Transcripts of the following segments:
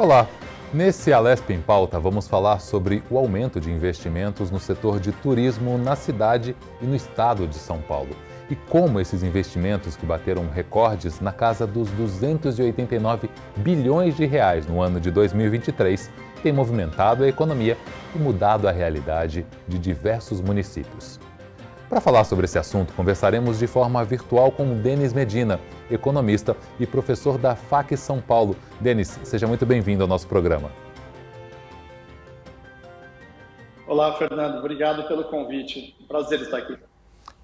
Olá! Nesse Alesp em Pauta, vamos falar sobre o aumento de investimentos no setor de turismo na cidade e no estado de São Paulo. E como esses investimentos, que bateram recordes na casa dos 289 bilhões de reais no ano de 2023, têm movimentado a economia e mudado a realidade de diversos municípios. Para falar sobre esse assunto, conversaremos de forma virtual com Denis Medina, economista e professor da FAC São Paulo. Denis, seja muito bem-vindo ao nosso programa. Olá, Fernando. Obrigado pelo convite. Prazer estar aqui.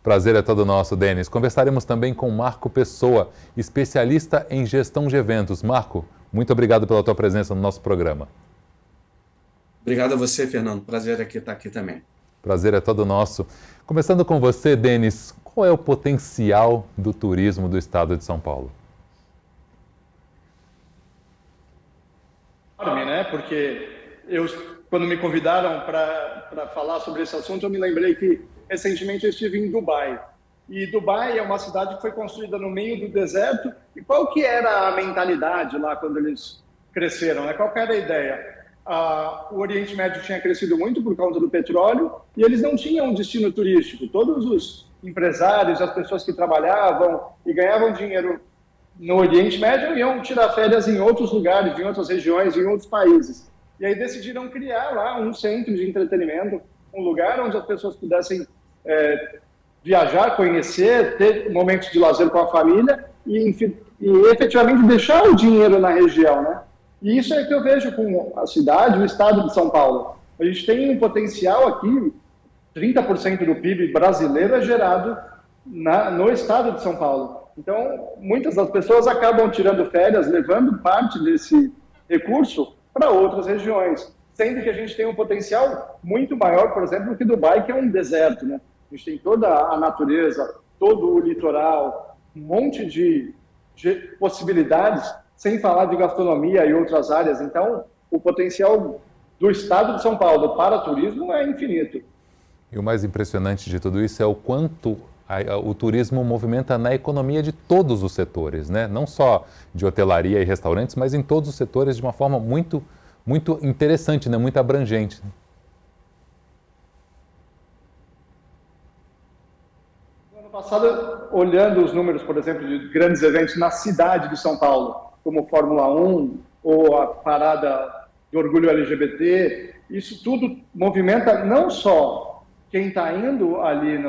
Prazer é todo nosso, Denis. Conversaremos também com Marco Pessoa, especialista em gestão de eventos. Marco, muito obrigado pela tua presença no nosso programa. Obrigado a você, Fernando. Prazer estar aqui também. Prazer é todo nosso. Começando com você, Denis, qual é o potencial do turismo do estado de São Paulo? Enorme, né? Porque quando me convidaram para falar sobre esse assunto, eu me lembrei que recentemente eu estive em Dubai. E Dubai é uma cidade que foi construída no meio do deserto. E qual que era a mentalidade lá quando eles cresceram, né? Qual que era a ideia? O Oriente Médio tinha crescido muito por conta do petróleo e eles não tinham um destino turístico. Todos os empresários, as pessoas que trabalhavam e ganhavam dinheiro no Oriente Médio iam tirar férias em outros lugares, em outras regiões, em outros países. E aí decidiram criar lá um centro de entretenimento, um lugar onde as pessoas pudessem viajar, conhecer, ter momentos de lazer com a família e efetivamente deixar o dinheiro na região, né? E isso é que eu vejo com a cidade, o estado de São Paulo. A gente tem um potencial aqui, 30% do PIB brasileiro é gerado no estado de São Paulo. Então, muitas das pessoas acabam tirando férias, levando parte desse recurso para outras regiões, sendo que a gente tem um potencial muito maior, por exemplo, que Dubai, que é um deserto, né? A gente tem toda a natureza, todo o litoral, um monte de possibilidades, sem falar de gastronomia e outras áreas. Então, o potencial do estado de São Paulo para turismo é infinito. E o mais impressionante de tudo isso é o quanto o turismo movimenta na economia de todos os setores, né? Não só de hotelaria e restaurantes, mas em todos os setores de uma forma muito, muito interessante, né? Muito abrangente. No ano passado, olhando os números, por exemplo, de grandes eventos na cidade de São Paulo, como Fórmula 1 ou a parada do orgulho LGBT, isso tudo movimenta não só quem está indo ali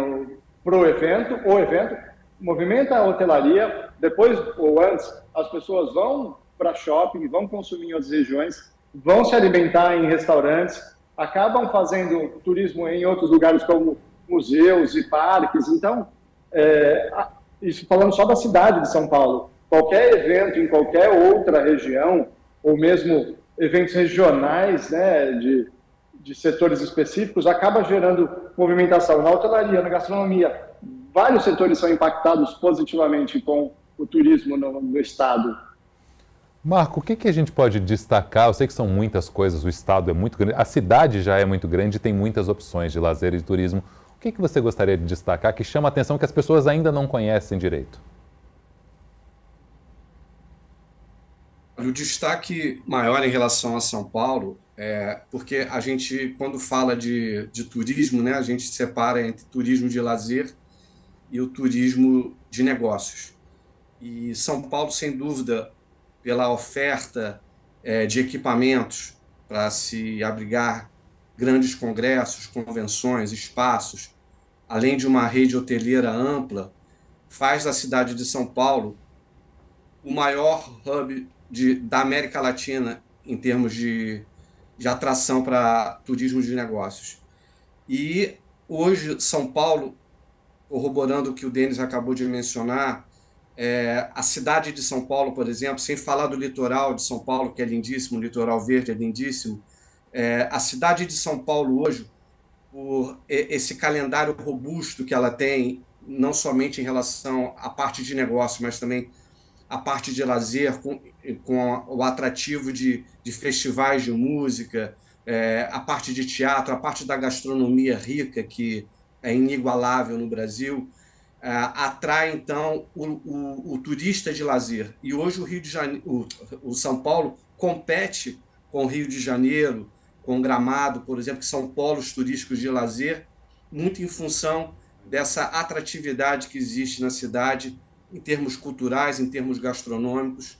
pro evento, o evento, movimenta a hotelaria, depois ou antes as pessoas vão para shopping, vão consumir em outras regiões, vão se alimentar em restaurantes, acabam fazendo turismo em outros lugares como museus e parques. Então, isso falando só da cidade de São Paulo. Qualquer evento em qualquer outra região, ou mesmo eventos regionais, né, de setores específicos, acaba gerando movimentação na hotelaria, na gastronomia. Vários setores são impactados positivamente com o turismo no estado. Marco, o que a gente pode destacar? Eu sei que são muitas coisas, o estado é muito grande, a cidade já é muito grande e tem muitas opções de lazer e de turismo. O que você gostaria de destacar que chama a atenção, que as pessoas ainda não conhecem direito? O destaque maior em relação a São Paulo é porque a gente, quando fala de turismo, né, a gente separa entre turismo de lazer e o turismo de negócios. E São Paulo, sem dúvida, pela oferta de equipamentos para se abrigar grandes congressos, convenções, espaços, além de uma rede hoteleira ampla, faz da cidade de São Paulo o maior hub da América Latina em termos de atração para turismo de negócios. E hoje, São Paulo, corroborando o que o Denis acabou de mencionar, a cidade de São Paulo, por exemplo, sem falar do litoral de São Paulo, que é lindíssimo, o litoral verde é lindíssimo, a cidade de São Paulo hoje, por esse calendário robusto que ela tem, não somente em relação à parte de negócio, mas também a parte de lazer, com o atrativo de festivais de música, a parte de teatro, a parte da gastronomia rica, que é inigualável no Brasil, atrai, então, o turista de lazer. E hoje o Rio de Janeiro, o São Paulo compete com o Rio de Janeiro, com Gramado, por exemplo, que são polos turísticos de lazer, muito em função dessa atratividade que existe na cidade, em termos culturais, em termos gastronômicos,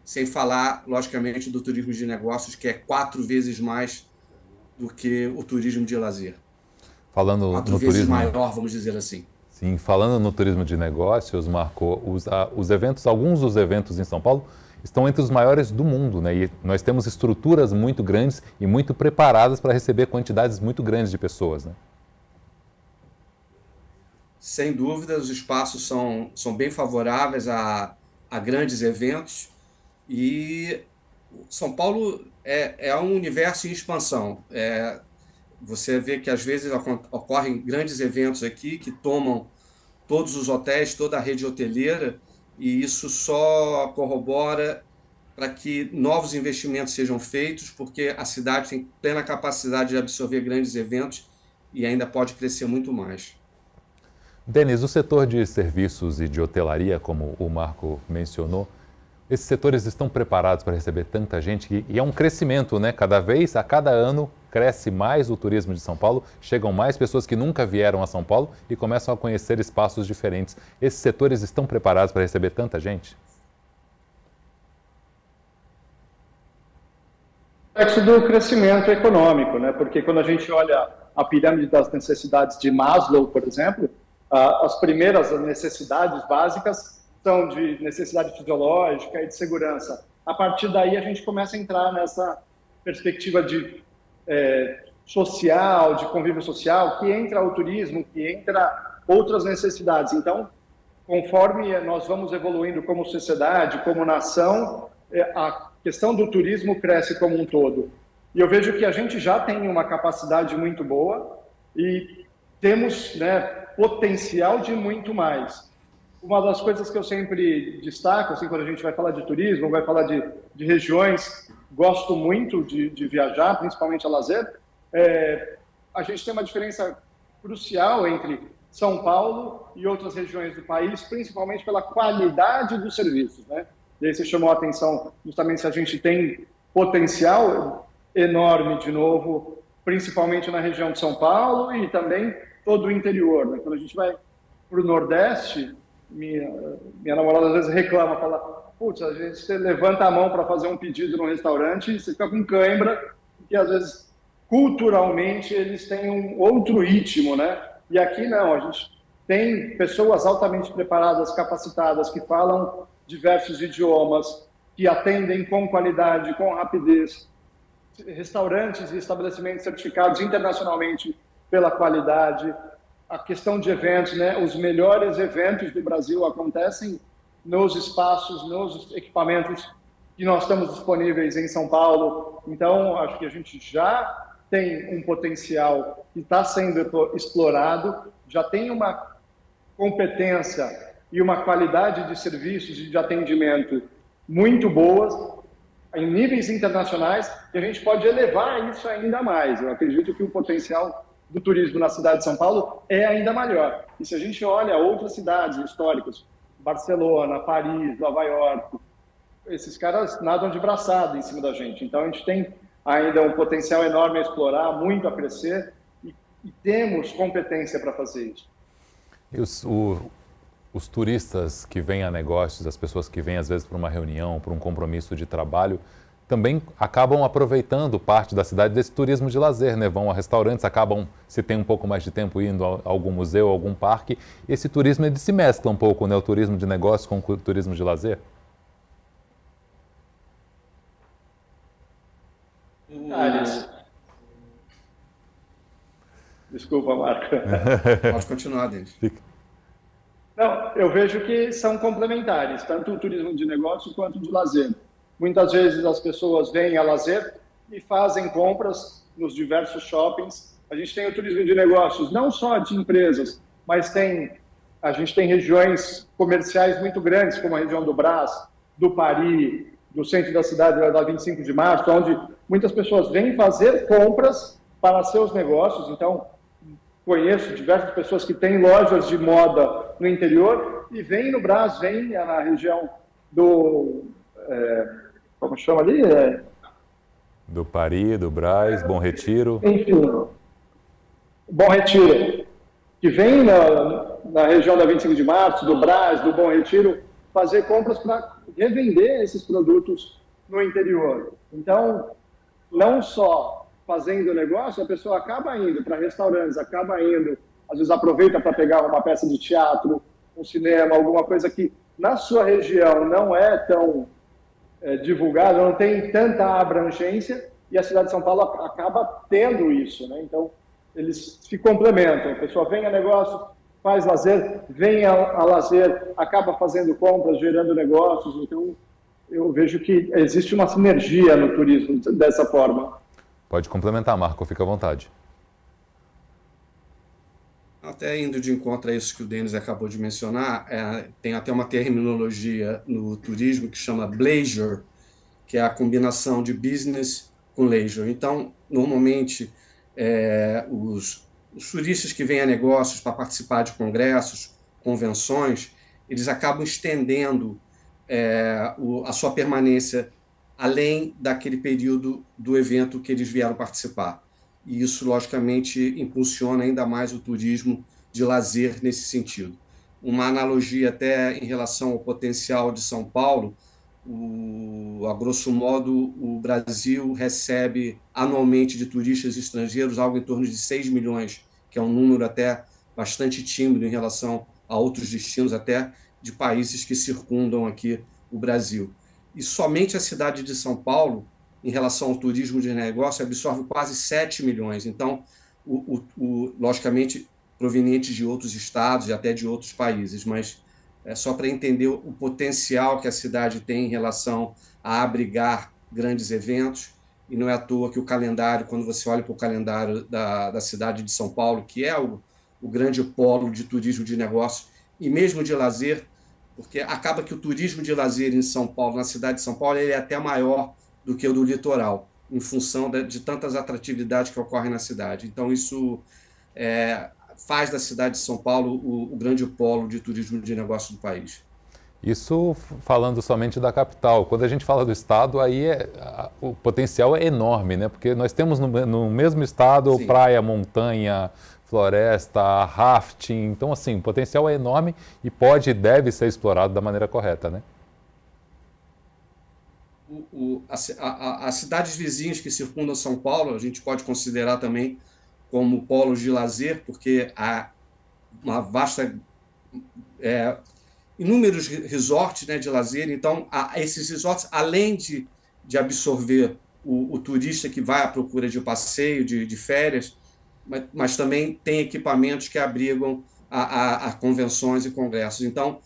sem falar, logicamente, do turismo de negócios, que é 4 vezes mais do que o turismo de lazer. Falando 4 no vezes turismo, maior, vamos dizer assim. sim, falando no turismo de negócios, Marco, os eventos, alguns dos eventos em São Paulo estão entre os maiores do mundo, né? E nós temos estruturas muito grandes e muito preparadas para receber quantidades muito grandes de pessoas, né? Sem dúvida, os espaços são bem favoráveis a grandes eventos e São Paulo é um universo em expansão. Você vê que às vezes ocorrem grandes eventos aqui que tomam todos os hotéis, toda a rede hoteleira, e isso só corrobora para que novos investimentos sejam feitos, porque a cidade tem plena capacidade de absorver grandes eventos e ainda pode crescer muito mais. Denis, o setor de serviços e de hotelaria, como o Marco mencionou, esses setores estão preparados para receber tanta gente e é um crescimento, né? A cada ano, cresce mais o turismo de São Paulo, chegam mais pessoas que nunca vieram a São Paulo e começam a conhecer espaços diferentes. Esses setores estão preparados para receber tanta gente? Reflexo do crescimento econômico, né? Porque quando a gente olha a pirâmide das necessidades de Maslow, por exemplo, as primeiras necessidades básicas são de necessidade fisiológica e de segurança. A partir daí, a gente começa a entrar nessa perspectiva de social, de convívio social, que entra o turismo, que entra outras necessidades. Então, conforme nós vamos evoluindo como sociedade, como nação, a questão do turismo cresce como um todo. E eu vejo que a gente já tem uma capacidade muito boa e temos, né, potencial de muito mais. Uma das coisas que eu sempre destaco, assim, quando a gente vai falar de turismo, vai falar de regiões, gosto muito de viajar, principalmente a lazer, a gente tem uma diferença crucial entre São Paulo e outras regiões do país, principalmente pela qualidade dos serviços, né? E aí você chamou a atenção justamente se a gente tem potencial enorme, de novo, principalmente na região de São Paulo e também todo o interior, né? Quando a gente vai para o Nordeste, minha namorada às vezes reclama, fala, putz, às vezes você levanta a mão para fazer um pedido no restaurante e você fica com cãibra, porque às vezes culturalmente eles têm um outro ritmo, né? E aqui não, a gente tem pessoas altamente preparadas, capacitadas, que falam diversos idiomas, que atendem com qualidade, com rapidez, restaurantes e estabelecimentos certificados internacionalmente pela qualidade. A questão de eventos, né? Os melhores eventos do Brasil acontecem nos espaços, nos equipamentos que nós estamos disponíveis em São Paulo. Então, acho que a gente já tem um potencial que está sendo explorado, já tem uma competência e uma qualidade de serviços e de atendimento muito boas, em níveis internacionais, que a gente pode elevar isso ainda mais. Eu acredito que o potencial do turismo na cidade de São Paulo é ainda maior. E se a gente olha outras cidades históricas, Barcelona, Paris, Nova York, esses caras nadam de braçada em cima da gente. Então a gente tem ainda um potencial enorme a explorar, muito a crescer e temos competência para fazer isso. E os turistas que vêm a negócios, as pessoas que vêm às vezes para uma reunião, para um compromisso de trabalho, também acabam aproveitando parte da cidade desse turismo de lazer, né? Vão a restaurantes, acabam, se tem um pouco mais de tempo, indo a algum museu, algum parque. Esse turismo ele se mescla um pouco, né? O turismo de negócio com o turismo de lazer. Desculpa, Marco. Pode continuar, Denis. Não, eu vejo que são complementares, tanto o turismo de negócio quanto o de lazer. Muitas vezes as pessoas vêm a lazer e fazem compras nos diversos shoppings. A gente tem o turismo de negócios, não só de empresas, mas a gente tem regiões comerciais muito grandes, como a região do Brás, do Paris, do centro da cidade, da 25 de março, onde muitas pessoas vêm fazer compras para seus negócios. Então, conheço diversas pessoas que têm lojas de moda no interior e vêm no Brás, vêm na região como chama ali? Do Pari, do Brás, Bom Retiro. Enfim, Bom Retiro, que vem na região da 25 de março, do Brás, do Bom Retiro, fazer compras para revender esses produtos no interior. Então, não só fazendo negócio, a pessoa acaba indo para restaurantes, acaba indo, às vezes aproveita para pegar uma peça de teatro, um cinema, alguma coisa que na sua região não é tão divulgada, não tem tanta abrangência, e a cidade de São Paulo acaba tendo isso, né? Então, eles se complementam. A pessoa vem a negócio, faz lazer, vem a lazer, acaba fazendo compras, gerando negócios. Então, eu vejo que existe uma sinergia no turismo dessa forma. Pode complementar, Marco, fica à vontade. Até indo de encontro a isso que o Denis acabou de mencionar, tem até uma terminologia no turismo que chama bleisure, que é a combinação de business com leisure. Então, normalmente, os turistas que vêm a negócios para participar de congressos, convenções, eles acabam estendendo a sua permanência além daquele período do evento que eles vieram participar. E isso, logicamente, impulsiona ainda mais o turismo de lazer nesse sentido. Uma analogia até em relação ao potencial de São Paulo, a grosso modo, o Brasil recebe anualmente de turistas estrangeiros algo em torno de 6 milhões, que é um número até bastante tímido em relação a outros destinos, até de países que circundam aqui o Brasil. E somente a cidade de São Paulo, em relação ao turismo de negócio, absorve quase 7 milhões. Então, logicamente, provenientes de outros estados e até de outros países, mas é só para entender o potencial que a cidade tem em relação a abrigar grandes eventos, e não é à toa que o calendário, quando você olha para o calendário da cidade de São Paulo, que é o grande polo de turismo de negócio e mesmo de lazer, porque acaba que o turismo de lazer em São Paulo, na cidade de São Paulo, ele é até maior do que o do litoral, em função de tantas atratividades que ocorrem na cidade. Então, isso faz da cidade de São Paulo o grande polo de turismo de negócio do país. Isso falando somente da capital. Quando a gente fala do estado, aí o potencial é enorme, né? Porque nós temos no mesmo estado Sim. praia, montanha, floresta, rafting. Então, assim, o potencial é enorme e pode e deve ser explorado da maneira correta, né? As cidades vizinhas que circundam São Paulo, a gente pode considerar também como polos de lazer, porque há uma vasta... inúmeros resorts, né, de lazer. Então, esses resorts, além de absorver o turista que vai à procura de passeio, de férias, mas também tem equipamentos que abrigam a convenções e congressos. Então,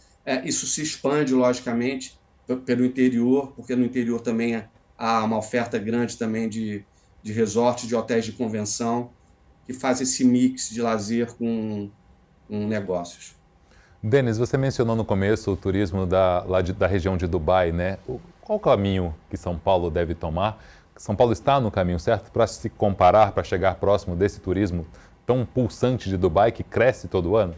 isso se expande, logicamente, pelo interior, porque no interior também há uma oferta grande também de resorts, de hotéis de convenção, que faz esse mix de lazer com negócios. Denis, você mencionou no começo o turismo da região de Dubai, né? Qual o caminho que São Paulo deve tomar? São Paulo está no caminho certo para se comparar, para chegar próximo desse turismo tão pulsante de Dubai que cresce todo ano?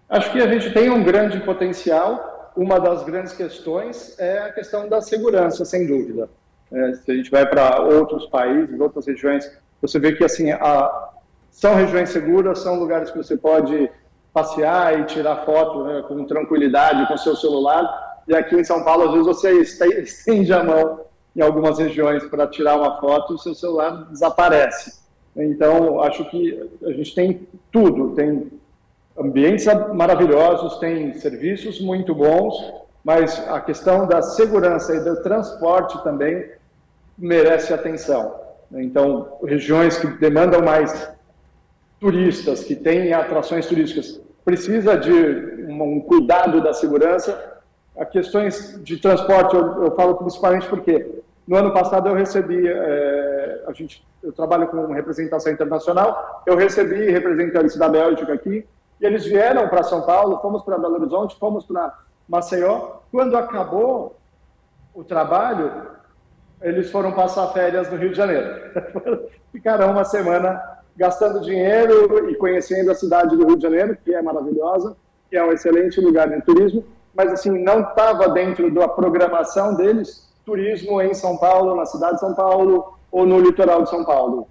Acho que a gente tem um grande potencial. Uma das grandes questões é a questão da segurança, sem dúvida. Se a gente vai para outros países, outras regiões, você vê que assim, são regiões seguras, são lugares que você pode passear e tirar foto, né, com tranquilidade com seu celular. E aqui em São Paulo, às vezes você estende a mão em algumas regiões para tirar uma foto e o seu celular desaparece. Então, acho que a gente tem tudo, tem ambientes maravilhosos, tem serviços muito bons, mas a questão da segurança e do transporte também merece atenção. Então, regiões que demandam mais turistas, que têm atrações turísticas, precisa de um cuidado da segurança. As questões de transporte, eu falo principalmente porque no ano passado eu recebi, eu trabalho com representação internacional, eu recebi representantes da Bélgica aqui, e eles vieram para São Paulo, fomos para Belo Horizonte, fomos para Maceió. Quando acabou o trabalho, eles foram passar férias no Rio de Janeiro. Ficaram uma semana gastando dinheiro e conhecendo a cidade do Rio de Janeiro, que é maravilhosa, que é um excelente lugar de turismo, mas assim, não estava dentro da programação deles turismo em São Paulo, na cidade de São Paulo ou no litoral de São Paulo.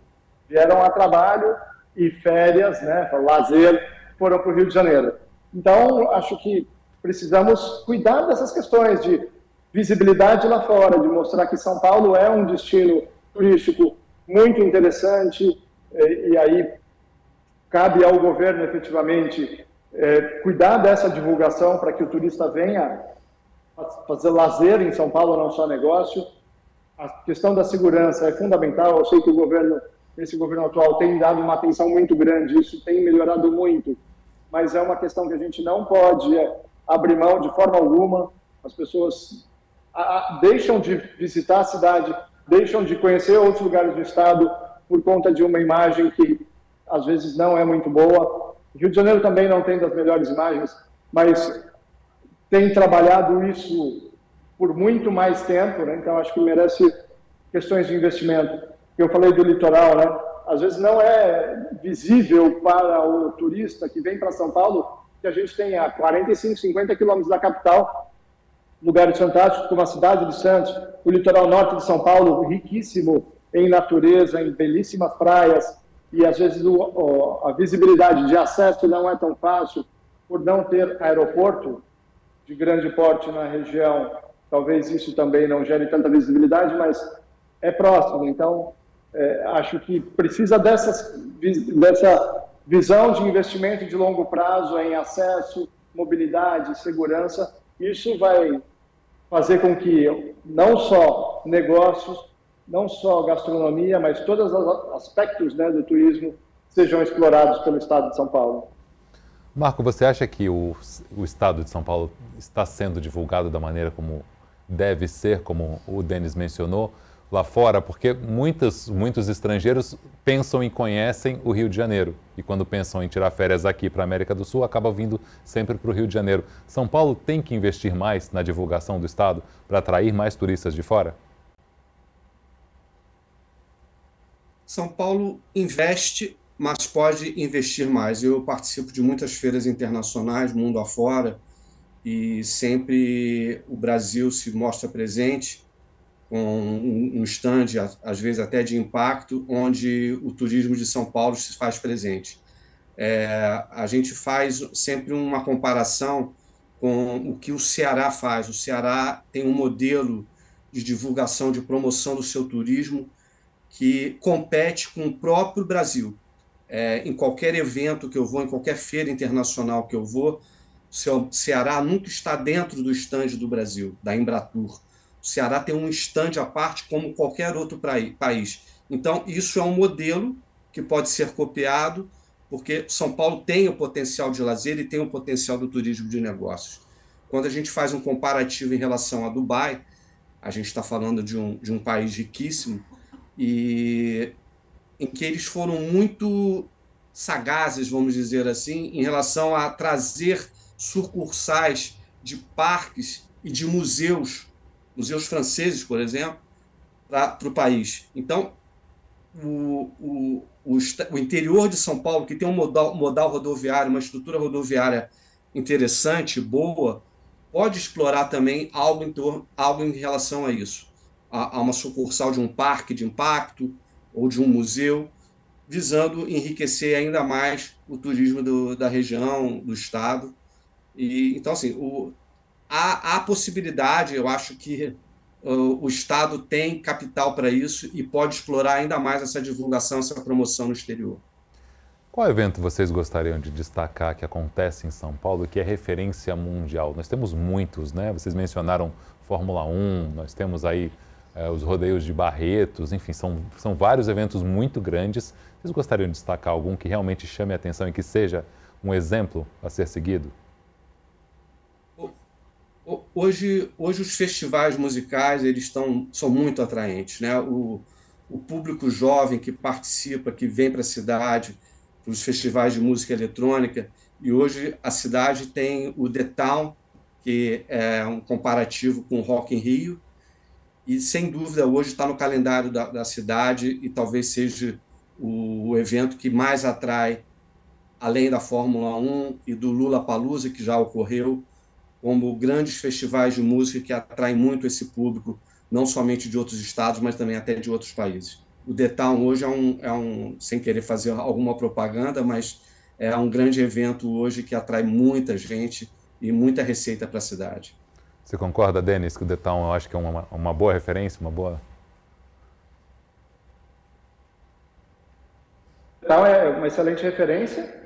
Vieram a trabalho e férias, né, lazer, foram para o Rio de Janeiro. Então, acho que precisamos cuidar dessas questões de visibilidade lá fora, de mostrar que São Paulo é um destino turístico muito interessante, e aí cabe ao governo, efetivamente, cuidar dessa divulgação para que o turista venha fazer lazer em São Paulo, não só negócio. A questão da segurança é fundamental. Eu sei que o governo, esse governo atual, tem dado uma atenção muito grande, isso tem melhorado muito, mas é uma questão que a gente não pode abrir mão de forma alguma. As pessoas deixam de visitar a cidade, deixam de conhecer outros lugares do estado por conta de uma imagem que às vezes não é muito boa. O Rio de Janeiro também não tem das melhores imagens, mas tem trabalhado isso por muito mais tempo, né? Então acho que merece questões de investimento. Eu falei do litoral, né? Às vezes não é visível para o turista que vem para São Paulo que a gente tem a 45, 50 quilômetros da capital, lugares fantásticos como a cidade de Santos, o litoral norte de São Paulo, riquíssimo em natureza, em belíssimas praias, e às vezes a visibilidade de acesso não é tão fácil por não ter aeroporto de grande porte na região. Talvez isso também não gere tanta visibilidade, mas é próximo. Então, acho que precisa dessa visão de investimento de longo prazo em acesso, mobilidade, segurança. Isso vai fazer com que não só negócios, não só gastronomia, mas todos os aspectos, né, do turismo sejam explorados pelo Estado de São Paulo. Marco, você acha que o Estado de São Paulo está sendo divulgado da maneira como deve ser, como o Denis mencionou, lá fora? Porque muitos estrangeiros pensam e conhecem o Rio de Janeiro. E quando pensam em tirar férias aqui para a América do Sul, acabam vindo sempre para o Rio de Janeiro. São Paulo tem que investir mais na divulgação do Estado para atrair mais turistas de fora? São Paulo investe, mas pode investir mais. Eu participo de muitas feiras internacionais, mundo afora, e sempre o Brasil se mostra presente com um stand, às vezes até de impacto, onde o turismo de São Paulo se faz presente. A gente faz sempre uma comparação com o que o Ceará faz. O Ceará tem um modelo de divulgação, de promoção do seu turismo que compete com o próprio Brasil. Em qualquer evento que eu vou, em qualquer feira internacional que eu vou, o Ceará nunca está dentro do estande do Brasil, da Embratur. O Ceará tem um estande à parte como qualquer outro país. Então, isso é um modelo que pode ser copiado, porque São Paulo tem o potencial de lazer e tem o potencial do turismo de negócios. Quando a gente faz um comparativo em relação a Dubai, a gente está falando de um país riquíssimo, e em que eles foram muito sagazes, vamos dizer assim, em relação a trazer sucursais de parques e de museus franceses, por exemplo, para o país. Então, o interior de São Paulo, que tem um modal rodoviário, uma estrutura rodoviária interessante, boa, pode explorar também algo em relação a isso. A uma sucursal de um parque de impacto ou de um museu, visando enriquecer ainda mais o turismo da região, do estado. Então, assim, há possibilidade, eu acho que o Estado tem capital para isso e pode explorar ainda mais essa divulgação, essa promoção no exterior. Qual evento vocês gostariam de destacar que acontece em São Paulo, que é referência mundial? Nós temos muitos, né? Vocês mencionaram Fórmula 1, nós temos aí os rodeios de Barretos, enfim, são vários eventos muito grandes. Vocês gostariam de destacar algum que realmente chame a atenção e que seja um exemplo a ser seguido? Hoje os festivais musicais são muito atraentes, né? O público jovem que participa, que vem para a cidade, para os festivais de música eletrônica, e hoje a cidade tem o The Town, que é um comparativo com o Rock in Rio, e sem dúvida hoje está no calendário da cidade e talvez seja o evento que mais atrai, além da Fórmula 1 e do Lollapalooza, que já ocorreu, como grandes festivais de música que atraem muito esse público, não somente de outros estados, mas também até de outros países. O The Town hoje sem querer fazer alguma propaganda, mas é um grande evento hoje que atrai muita gente e muita receita para a cidade. Você concorda, Denis, que o The Town eu acho que é uma boa referência, uma boa... Então, é uma excelente referência.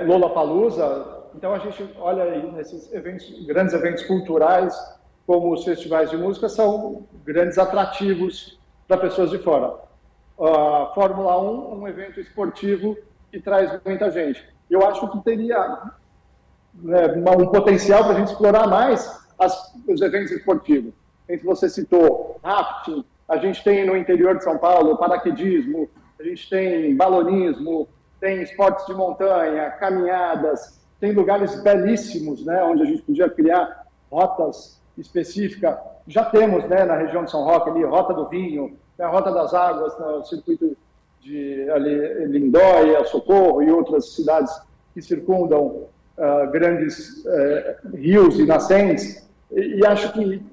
Lollapalooza, então a gente olha aí nesses eventos, grandes eventos culturais, como os festivais de música, são grandes atrativos para pessoas de fora. A Fórmula 1, um evento esportivo que traz muita gente. Eu acho que teria um potencial para a gente explorar mais os eventos esportivos. Entre você citou rafting, a gente tem no interior de São Paulo paraquedismo, a gente tem balonismo, tem esportes de montanha, caminhadas, tem lugares belíssimos, né, onde a gente podia criar rotas específicas. Já temos, né, na região de São Roque, ali, Rota do Vinho, a Rota das Águas, no circuito de ali, Lindóia, Socorro e outras cidades que circundam grandes rios e nascentes. E acho que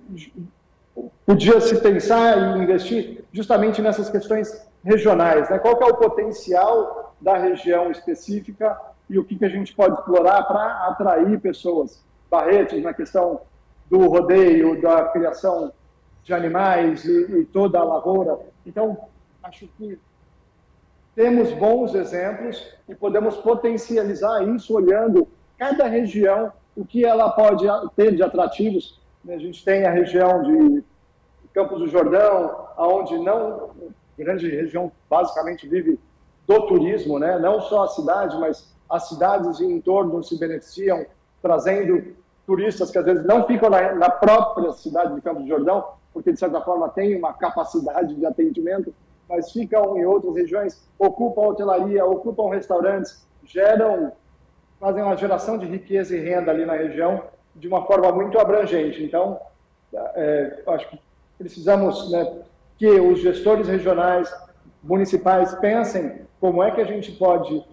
podia se pensar e investir justamente nessas questões regionais, né? Qual que é o potencial da região específica e o que a gente pode explorar para atrair pessoas. Barretos na questão do rodeio, da criação de animais e toda a lavoura. Então, acho que temos bons exemplos e podemos potencializar isso olhando cada região, o que ela pode ter de atrativos. A gente tem a região de Campos do Jordão, onde não, grande região basicamente vive do turismo, né? Não só a cidade, mas as cidades em entorno se beneficiam, trazendo turistas que às vezes não ficam na própria cidade de Campos do Jordão, porque de certa forma tem uma capacidade de atendimento, mas ficam em outras regiões, ocupam hotelaria, ocupam restaurantes, fazem uma geração de riqueza e renda ali na região de uma forma muito abrangente. Então, acho que precisamos, né, que os gestores regionais, municipais, pensem como é que a gente pode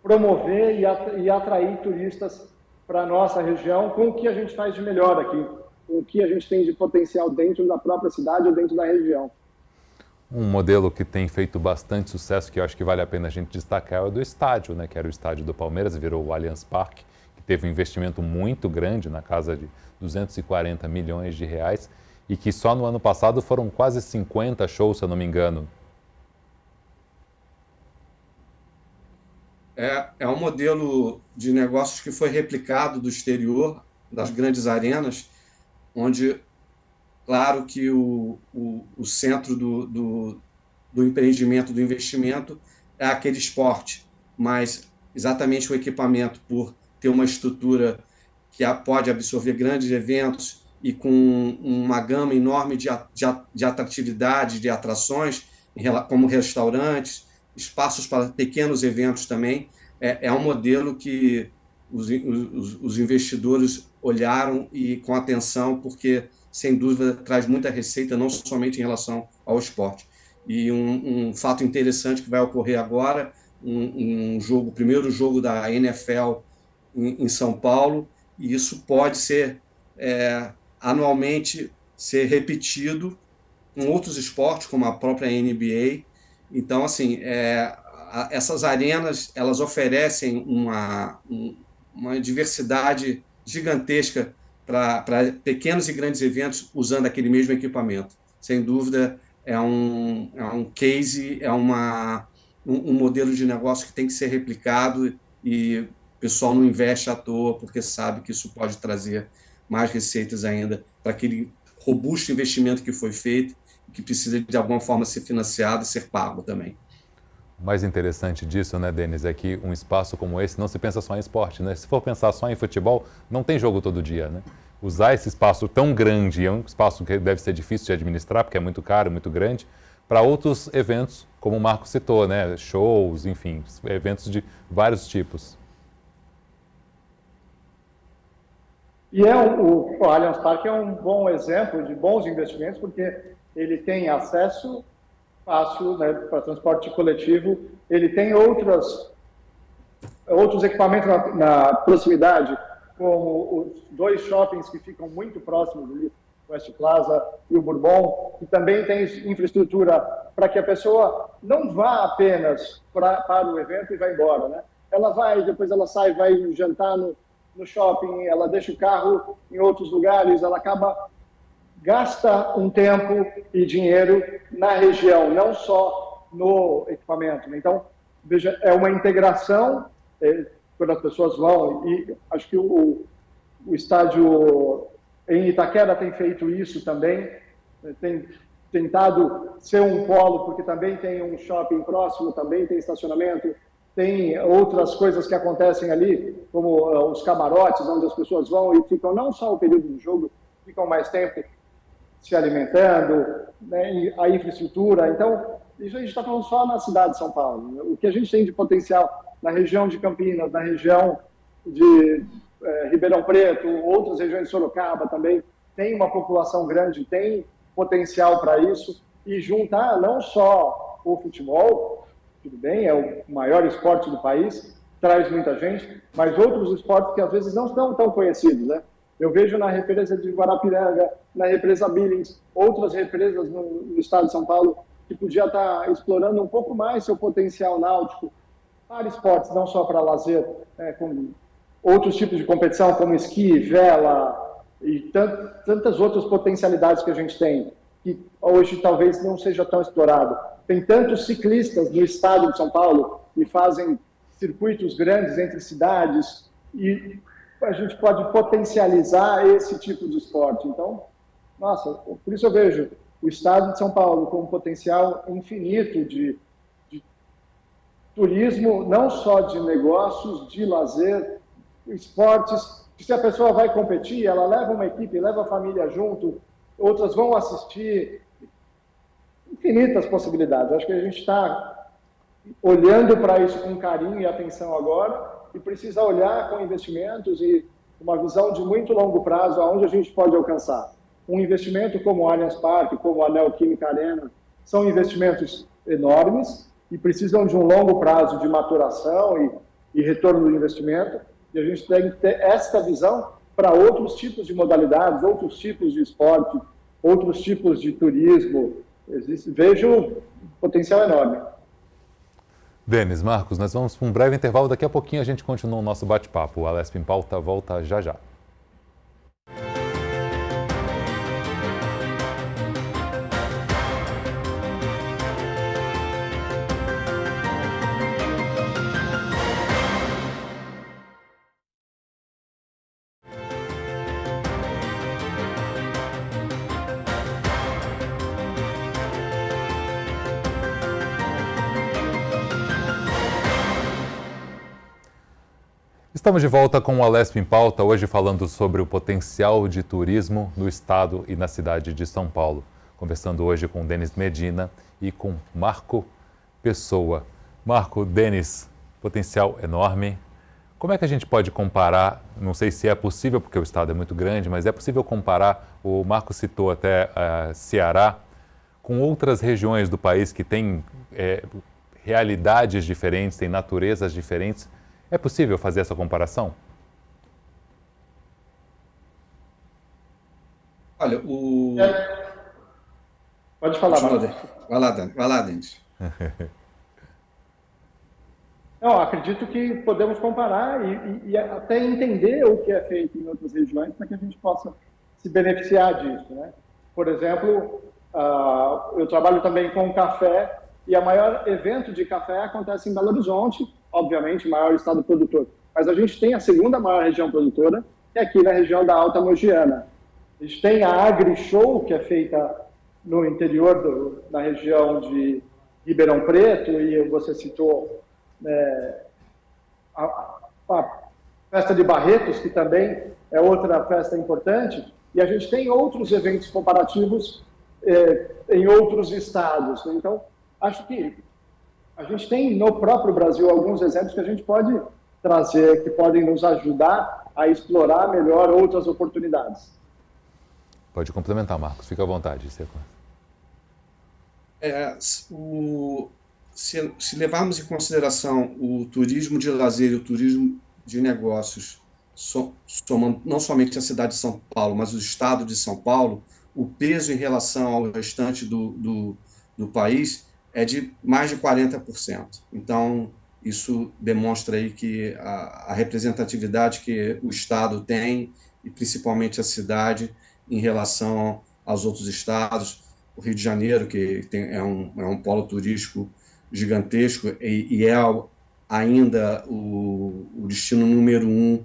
promover e atrair turistas para a nossa região com o que a gente faz de melhor aqui, com o que a gente tem de potencial dentro da própria cidade ou dentro da região. Um modelo que tem feito bastante sucesso, que eu acho que vale a pena a gente destacar, é o do estádio, né? Que era o estádio do Palmeiras, virou o Allianz Parque, que teve um investimento muito grande, na casa de 240 milhões de reais, e que só no ano passado foram quase 50 shows, se eu não me engano. É um modelo de negócios que foi replicado do exterior, das grandes arenas, onde, claro que o centro do empreendimento, do investimento, é aquele esporte, mas exatamente o equipamento, por ter uma estrutura que pode absorver grandes eventos e com uma gama enorme de atratividade, de atrações, como restaurantes, espaços para pequenos eventos também, é um modelo que os investidores olharam e com atenção, porque, sem dúvida, traz muita receita, não somente em relação ao esporte. E um fato interessante que vai ocorrer agora, o primeiro jogo da NFL em São Paulo, e isso pode ser anualmente ser repetido com outros esportes, como a própria NBA. Então, assim, essas arenas, elas oferecem uma diversidade gigantesca para pequenos e grandes eventos usando aquele mesmo equipamento. Sem dúvida, é um case, um modelo de negócio que tem que ser replicado, e o pessoal não investe à toa, porque sabe que isso pode trazer mais receitas ainda para aquele robusto investimento que foi feito, que precisa de alguma forma ser financiado e ser pago também. O mais interessante disso, né, Denis, é que um espaço como esse não se pensa só em esporte, né? Se for pensar só em futebol, não tem jogo todo dia, né? Usar esse espaço tão grande, é um espaço que deve ser difícil de administrar, porque é muito caro, muito grande, para outros eventos, como o Marco citou, né? Shows, enfim, eventos de vários tipos. E o Allianz Parque é um bom exemplo de bons investimentos, porque ele tem acesso fácil, né, para transporte coletivo, ele tem outros equipamentos na proximidade, como os dois shoppings que ficam muito próximos ali, o West Plaza e o Bourbon, que também tem infraestrutura para que a pessoa não vá apenas para o evento e vá embora, né? Ela vai, depois ela sai, vai jantar no shopping, ela deixa o carro em outros lugares, ela gasta um tempo e dinheiro na região, não só no equipamento. Então, veja, é uma integração quando as pessoas vão, e acho que o estádio em Itaquera tem feito isso também, tem tentado ser um polo, porque também tem um shopping próximo, também tem estacionamento, tem outras coisas que acontecem ali, como os camarotes, onde as pessoas vão e ficam não só o período do jogo, ficam mais tempo se alimentando, né, a infraestrutura. Então, isso a gente está falando só na cidade de São Paulo. O que a gente tem de potencial na região de Campinas, na região de Ribeirão Preto, outras regiões de Sorocaba também, tem uma população grande, tem potencial para isso, e juntar não só o futebol, tudo bem, é o maior esporte do país, traz muita gente, mas outros esportes que às vezes não são tão conhecidos, né? Eu vejo na represa de Guarapiranga, na represa Billings, outras represas no estado de São Paulo, que podia estar explorando um pouco mais seu potencial náutico para esportes, não só para lazer, com outros tipos de competição, como esqui, vela e tantas outras potencialidades que a gente tem, que hoje talvez não seja tão explorado. Tem tantos ciclistas no estado de São Paulo e fazem circuitos grandes entre cidades, e a gente pode potencializar esse tipo de esporte. Então, nossa, por isso eu vejo o estado de São Paulo com um potencial infinito de turismo, não só de negócios, de lazer, esportes, que se a pessoa vai competir, ela leva uma equipe, leva a família junto, outras vão assistir, infinitas possibilidades. Acho que a gente está olhando para isso com carinho e atenção agora, e precisa olhar com investimentos e uma visão de muito longo prazo aonde a gente pode alcançar. Um investimento como o Allianz Parque, como a Neoquímica Arena, são investimentos enormes e precisam de um longo prazo de maturação e retorno do investimento, e a gente tem que ter esta visão para outros tipos de modalidades, outros tipos de esporte, outros tipos de turismo. Vejo um potencial enorme. Denis, Marcos, nós vamos para um breve intervalo. Daqui a pouquinho a gente continua o nosso bate-papo. O Alesp em Pauta volta já já. Estamos de volta com o Alesp em Pauta, hoje falando sobre o potencial de turismo no estado e na cidade de São Paulo. Conversando hoje com Denis Medina e com Marco Pessoa. Marco, Denis, potencial enorme. Como é que a gente pode comparar, não sei se é possível, porque o estado é muito grande, mas é possível comparar, o Marco citou até Ceará, com outras regiões do país que têm realidades diferentes, têm naturezas diferentes. É possível fazer essa comparação? Olha, Pode falar, Marcos. Vai lá, Denis. Não, acredito que podemos comparar e até entender o que é feito em outras regiões para que a gente possa se beneficiar disso, né? Por exemplo, eu trabalho também com café e o maior evento de café acontece em Belo Horizonte, obviamente, o maior estado produtor. Mas a gente tem a segunda maior região produtora, que é aqui na região da Alta Mogiana. A gente tem a AgriShow, que é feita no interior da região de Ribeirão Preto, e você citou a festa de Barretos, que também é outra festa importante, e a gente tem outros eventos comparativos em outros estados. Então, acho que a gente tem no próprio Brasil alguns exemplos que a gente pode trazer, que podem nos ajudar a explorar melhor outras oportunidades. Pode complementar, Marcos, fica à vontade. Se levarmos em consideração o turismo de lazer e o turismo de negócios somando não somente a cidade de São Paulo, mas o estado de São Paulo, o peso em relação ao restante do país é de mais de 40%. Então, isso demonstra aí que a representatividade que o estado tem, e principalmente a cidade, em relação aos outros estados. O Rio de Janeiro, que é um polo turístico gigantesco e é ainda o destino número 1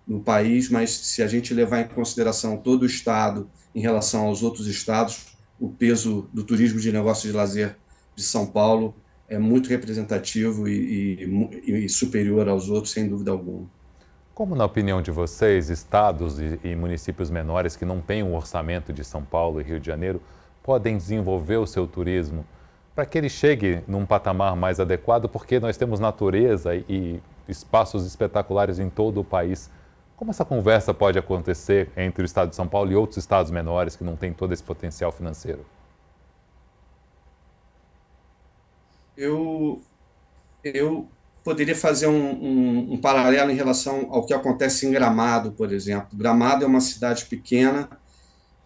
no país, mas se a gente levar em consideração todo o estado em relação aos outros estados, o peso do turismo de negócios de lazer de São Paulo é muito representativo e superior aos outros, sem dúvida alguma. Como, na opinião de vocês, estados e municípios menores que não têm um orçamento de São Paulo e Rio de Janeiro podem desenvolver o seu turismo para que ele chegue num patamar mais adequado, porque nós temos natureza e espaços espetaculares em todo o país? Como essa conversa pode acontecer entre o estado de São Paulo e outros estados menores que não têm todo esse potencial financeiro? Eu poderia fazer um paralelo em relação ao que acontece em Gramado, por exemplo. Gramado é uma cidade pequena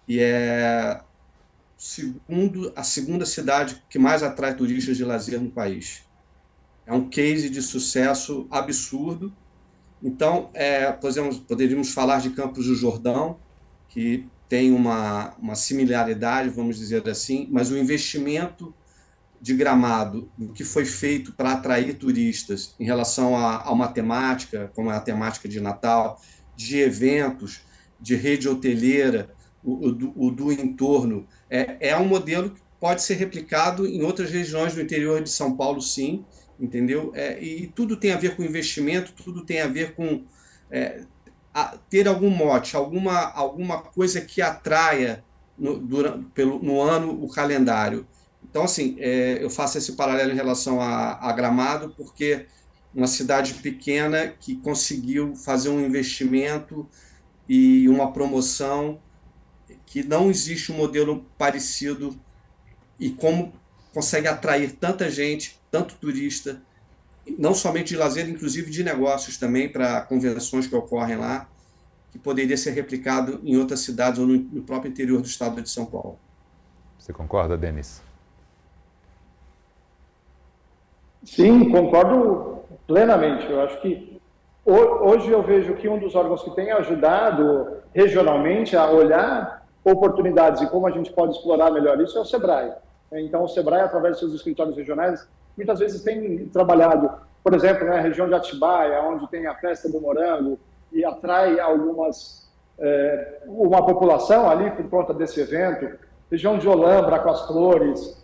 e é a segunda cidade que mais atrai turistas de lazer no país. É um case de sucesso absurdo. Então, poderíamos falar de Campos do Jordão, que tem uma similaridade, vamos dizer assim, mas o investimento de Gramado, o que foi feito para atrair turistas em relação a uma temática, como é a temática de Natal, de eventos, de rede hoteleira, o do entorno, é um modelo que pode ser replicado em outras regiões do interior de São Paulo, sim, entendeu? E tudo tem a ver com investimento, tudo tem a ver com ter algum mote, alguma coisa que atraia no ano o calendário. Então, assim, eu faço esse paralelo em relação a Gramado, porque uma cidade pequena que conseguiu fazer um investimento e uma promoção que não existe um modelo parecido, e como consegue atrair tanta gente, tanto turista, não somente de lazer, inclusive de negócios também, para convenções que ocorrem lá, que poderia ser replicado em outras cidades ou no próprio interior do estado de São Paulo. Você concorda, Denis? Sim, concordo plenamente. Eu acho que hoje eu vejo que um dos órgãos que tem ajudado regionalmente a olhar oportunidades e como a gente pode explorar melhor isso é o SEBRAE. Então, o SEBRAE, através dos seus escritórios regionais, muitas vezes tem trabalhado, por exemplo, na região de Atibaia, onde tem a Festa do Morango, e atrai uma população ali por conta desse evento. Região de Olambra, com as flores.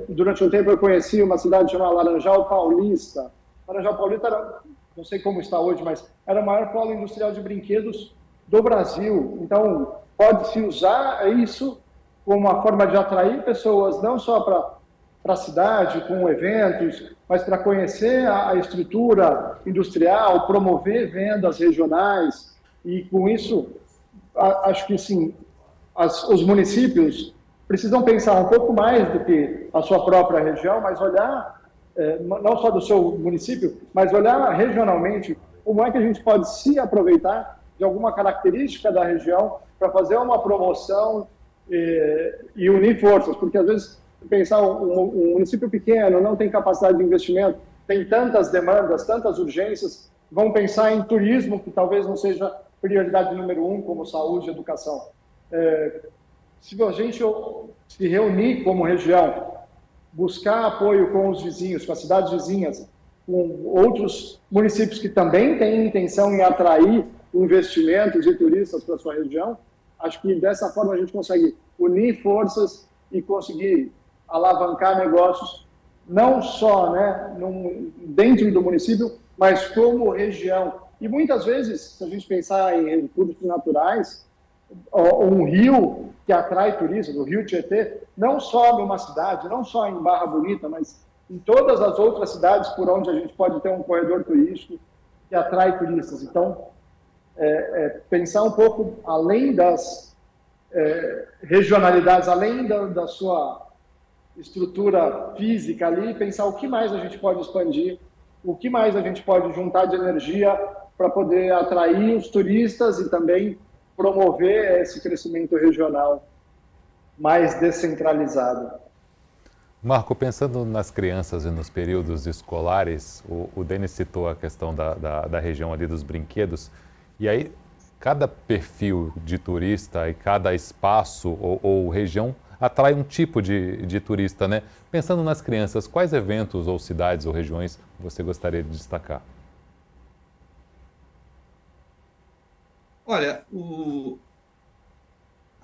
Durante um tempo eu conheci uma cidade chamada Laranjal Paulista. Laranjal Paulista era, não sei como está hoje, mas era o maior polo industrial de brinquedos do Brasil. Então, pode-se usar isso como uma forma de atrair pessoas, não só para a cidade, com eventos, mas para conhecer a estrutura industrial, promover vendas regionais. E, com isso, acho que, sim, os municípios precisam pensar um pouco mais do que a sua própria região, mas olhar, não só do seu município, mas olhar regionalmente como é que a gente pode se aproveitar de alguma característica da região para fazer uma promoção e unir forças, porque às vezes pensar um município pequeno, não tem capacidade de investimento, tem tantas demandas, tantas urgências, vão pensar em turismo, que talvez não seja prioridade número 1, como saúde e educação. Se a gente se reunir como região, buscar apoio com os vizinhos, com as cidades vizinhas, com outros municípios que também têm intenção em atrair investimentos e turistas para a sua região, acho que dessa forma a gente consegue unir forças e conseguir alavancar negócios, não só dentro do município, mas como região. E muitas vezes, se a gente pensar em recursos naturais, um rio que atrai turistas, o Rio Tietê, não só numa cidade, não só em Barra Bonita, mas em todas as outras cidades por onde a gente pode ter um corredor turístico que atrai turistas. Então, pensar um pouco além das regionalidades, além da sua estrutura física ali, pensar o que mais a gente pode expandir, o que mais a gente pode juntar de energia para poder atrair os turistas e também promover esse crescimento regional mais descentralizado. Marco, pensando nas crianças e nos períodos escolares, o Denis citou a questão da região ali dos brinquedos, e aí cada perfil de turista e cada espaço ou região atrai um tipo de turista, né? Pensando nas crianças, quais eventos ou cidades ou regiões você gostaria de destacar? Olha,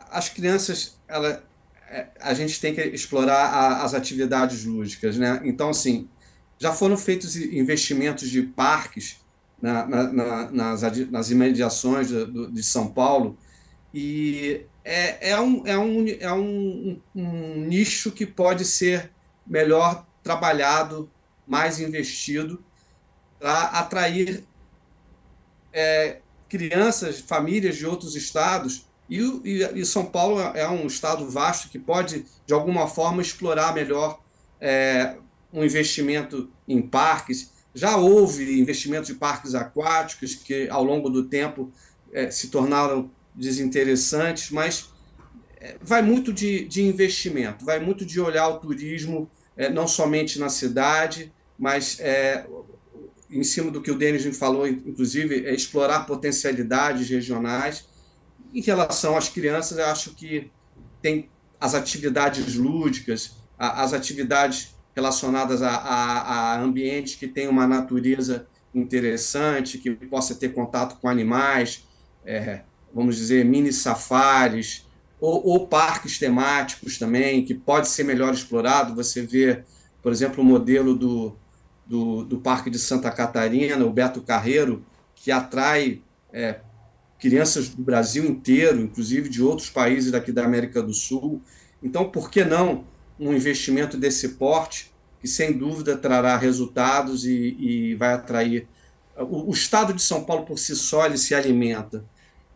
as crianças, a gente tem que explorar as atividades lúdicas, né? Então, assim, já foram feitos investimentos de parques nas imediações de São Paulo, e um nicho que pode ser melhor trabalhado, mais investido, para atrair crianças, famílias de outros estados. E São Paulo é um estado vasto que pode, de alguma forma, explorar melhor um investimento em parques. Já houve investimentos de parques aquáticos que, ao longo do tempo, se tornaram desinteressantes, mas vai muito de investimento, vai muito de olhar o turismo, não somente na cidade, mas em cima do que o Denis me falou, inclusive, explorar potencialidades regionais. Em relação às crianças, eu acho que tem as atividades lúdicas, as atividades relacionadas a ambientes que têm uma natureza interessante, que possa ter contato com animais, vamos dizer, mini safaris, ou parques temáticos também, que pode ser melhor explorado. Você vê, por exemplo, o modelo do Parque de Santa Catarina, o Beto Carreiro, que atrai crianças do Brasil inteiro, inclusive de outros países daqui da América do Sul. Então, por que não um investimento desse porte, que sem dúvida trará resultados e vai atrair... O estado de São Paulo, por si só, ele se alimenta.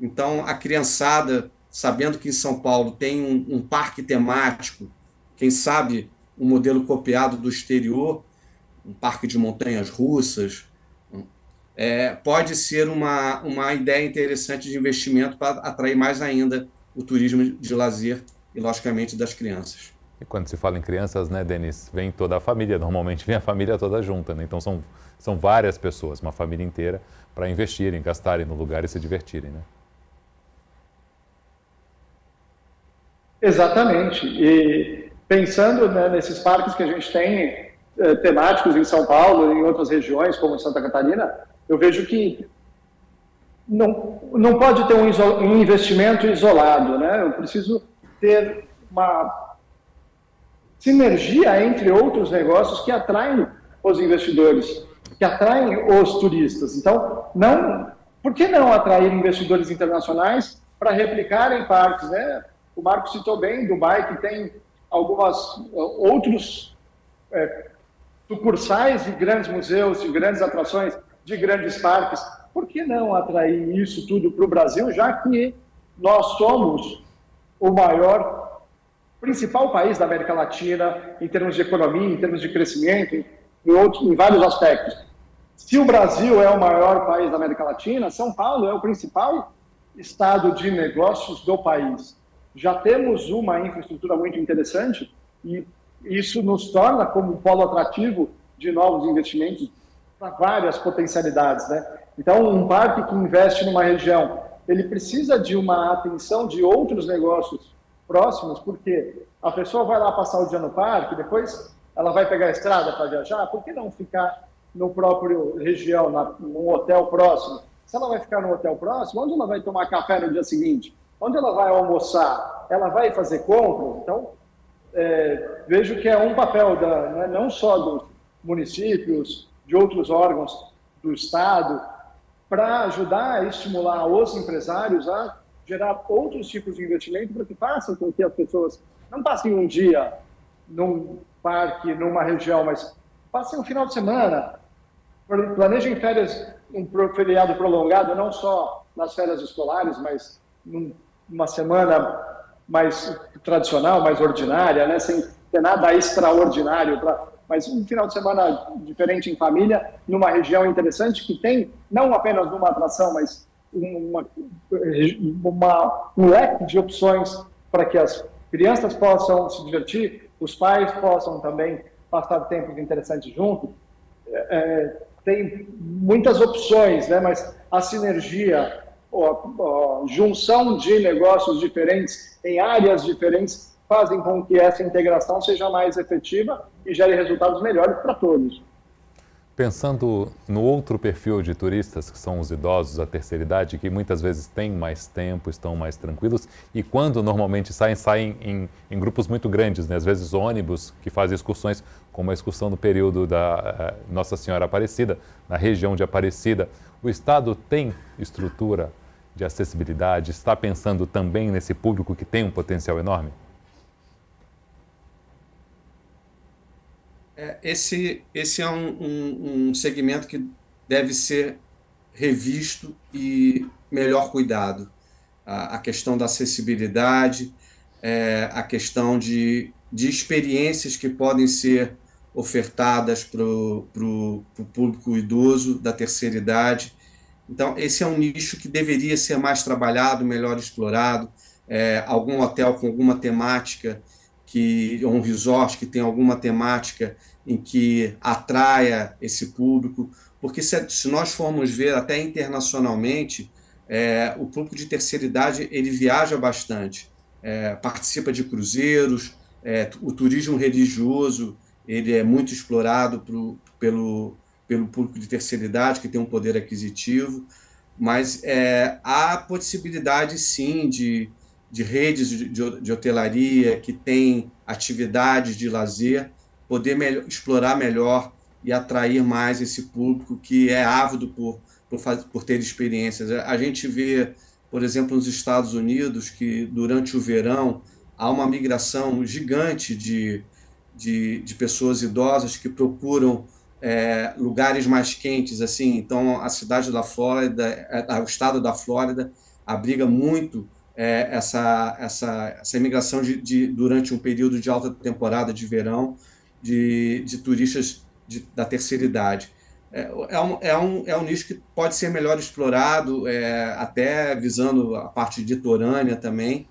Então, a criançada, sabendo que em São Paulo tem um parque temático, quem sabe um modelo copiado do exterior, um parque de montanhas russas, pode ser uma ideia interessante de investimento para atrair mais ainda o turismo de lazer e, logicamente, das crianças. E quando se fala em crianças, né, Denis, vem toda a família, normalmente vem a família toda junta, né? Então são várias pessoas, uma família inteira, para investirem, gastarem no lugar e se divertirem, né? Exatamente. E pensando, né, nesses parques que a gente tem temáticos em São Paulo e em outras regiões, como em Santa Catarina, eu vejo que não pode ter um investimento isolado, né? Eu preciso ter uma sinergia entre outros negócios que atraem os investidores, que atraem os turistas. Então, por que não atrair investidores internacionais para replicar em parques, né? O Marco citou bem Dubai, que tem outros sucursais de grandes museus, de grandes atrações, de grandes parques. Por que não atrair isso tudo para o Brasil, já que nós somos o principal país da América Latina em termos de economia, em termos de crescimento, em vários aspectos. Se o Brasil é o maior país da América Latina, São Paulo é o principal estado de negócios do país. Já temos uma infraestrutura muito interessante e isso nos torna como um polo atrativo de novos investimentos para várias potencialidades, né? Então, um parque que investe numa região, ele precisa de uma atenção de outros negócios próximos, porque a pessoa vai lá passar o dia no parque, depois ela vai pegar a estrada para viajar, por que não ficar no próprio região, num hotel próximo? Se ela vai ficar no hotel próximo, onde ela vai tomar café no dia seguinte? Onde ela vai almoçar? Ela vai fazer compras? Então, vejo que é um papel não só dos municípios, de outros órgãos do Estado, para ajudar a estimular os empresários a gerar outros tipos de investimento para que façam com que as pessoas não passem um dia num parque, numa região, mas passem um final de semana, planejem férias, um feriado prolongado, não só nas férias escolares, mas numa semana mais tradicional, mais ordinária, né, sem ter nada extraordinário mas um final de semana diferente em família, numa região interessante que tem não apenas uma atração, mas um leque de opções para que as crianças possam se divertir, os pais possam também passar tempos interessantes juntos. Tem muitas opções, né? Mas a sinergia, a junção de negócios diferentes em áreas diferentes fazem com que essa integração seja mais efetiva e gere resultados melhores para todos. Pensando no outro perfil de turistas, que são os idosos, a terceira idade, que muitas vezes têm mais tempo, estão mais tranquilos e quando normalmente saem em grupos muito grandes, né? Às vezes ônibus que fazem excursões, como a excursão no período da Nossa Senhora Aparecida, na região de Aparecida. O Estado tem estrutura de acessibilidade? Está pensando também nesse público que tem um potencial enorme? Esse é um segmento que deve ser revisto e melhor cuidado. A questão da acessibilidade, a questão de experiências que podem ser ofertadas para o público idoso da terceira idade. Então, esse é um nicho que deveria ser mais trabalhado, melhor explorado. Algum hotel com alguma temática, um resort que tem alguma temática em que atraia esse público, porque se nós formos ver até internacionalmente, o público de terceira idade ele viaja bastante, participa de cruzeiros, o turismo religioso ele é muito explorado pelo público de terceira idade, que tem um poder aquisitivo, mas há possibilidade sim de redes de hotelaria que tem atividades de lazer, poder explorar melhor e atrair mais esse público que é ávido por ter experiências. A gente vê, por exemplo, nos Estados Unidos, que durante o verão há uma migração gigante de pessoas idosas que procuram lugares mais quentes, assim. Então, a cidade da Flórida, o estado da Flórida, abriga muito essa imigração durante um período de alta temporada de verão de turistas da terceira idade. É um nicho que pode ser melhor explorado, até visando a parte litorânea também,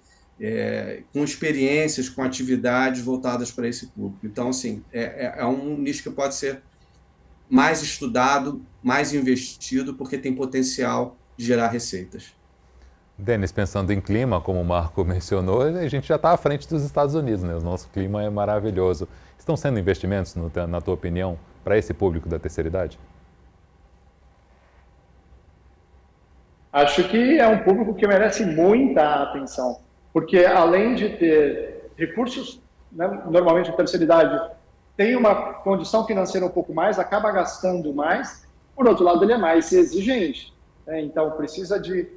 com experiências, com atividades voltadas para esse público. Então, assim, é um nicho que pode ser mais estudado, mais investido, porque tem potencial de gerar receitas. Denis, pensando em clima, como o Marco mencionou, a gente já está à frente dos Estados Unidos, né? O nosso clima é maravilhoso. Estão sendo investimentos, na tua opinião, para esse público da terceira idade? Acho que é um público que merece muita atenção, porque além de ter recursos, né, normalmente a terceira idade tem uma condição financeira um pouco mais, acaba gastando mais, por outro lado ele é mais exigente, né? Então precisa de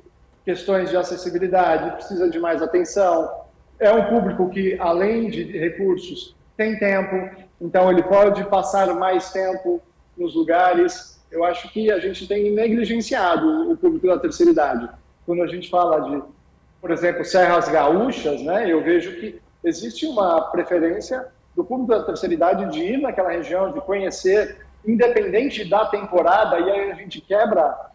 questões de acessibilidade, precisa de mais atenção. É um público que, além de recursos, tem tempo, então ele pode passar mais tempo nos lugares. Eu acho que a gente tem negligenciado o público da terceira idade. Quando a gente fala de, por exemplo, Serras Gaúchas, né, eu vejo que existe uma preferência do público da terceira idade de ir naquela região, de conhecer, independente da temporada, e aí a gente quebra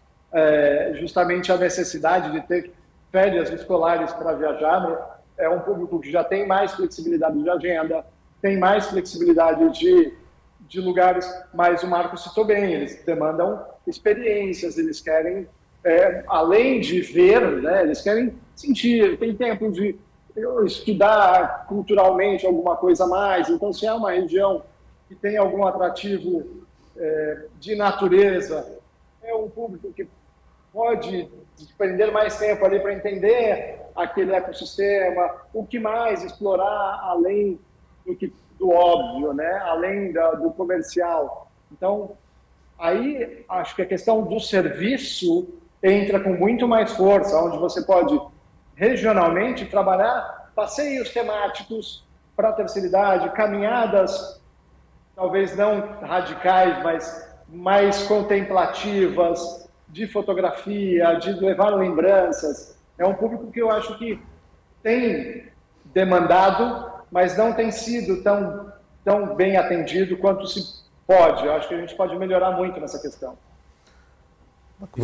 justamente a necessidade de ter férias escolares para viajar, né? É um público que já tem mais flexibilidade de agenda, tem mais flexibilidade de lugares, mas o Marco citou bem, eles demandam experiências, eles querem, além de ver, né, eles querem sentir, tem tempo de estudar culturalmente alguma coisa a mais. Então, se é uma região que tem algum atrativo de natureza, é um público que pode despender mais tempo ali para entender aquele ecossistema, o que mais explorar além do óbvio, né? Além do comercial. Então, aí acho que a questão do serviço entra com muito mais força, onde você pode regionalmente trabalhar passeios temáticos para a terceira idade, caminhadas talvez não radicais, mas mais contemplativas, de fotografia, de levar lembranças. É um público que eu acho que tem demandado, mas não tem sido tão tão bem atendido quanto se pode. Eu acho que a gente pode melhorar muito nessa questão.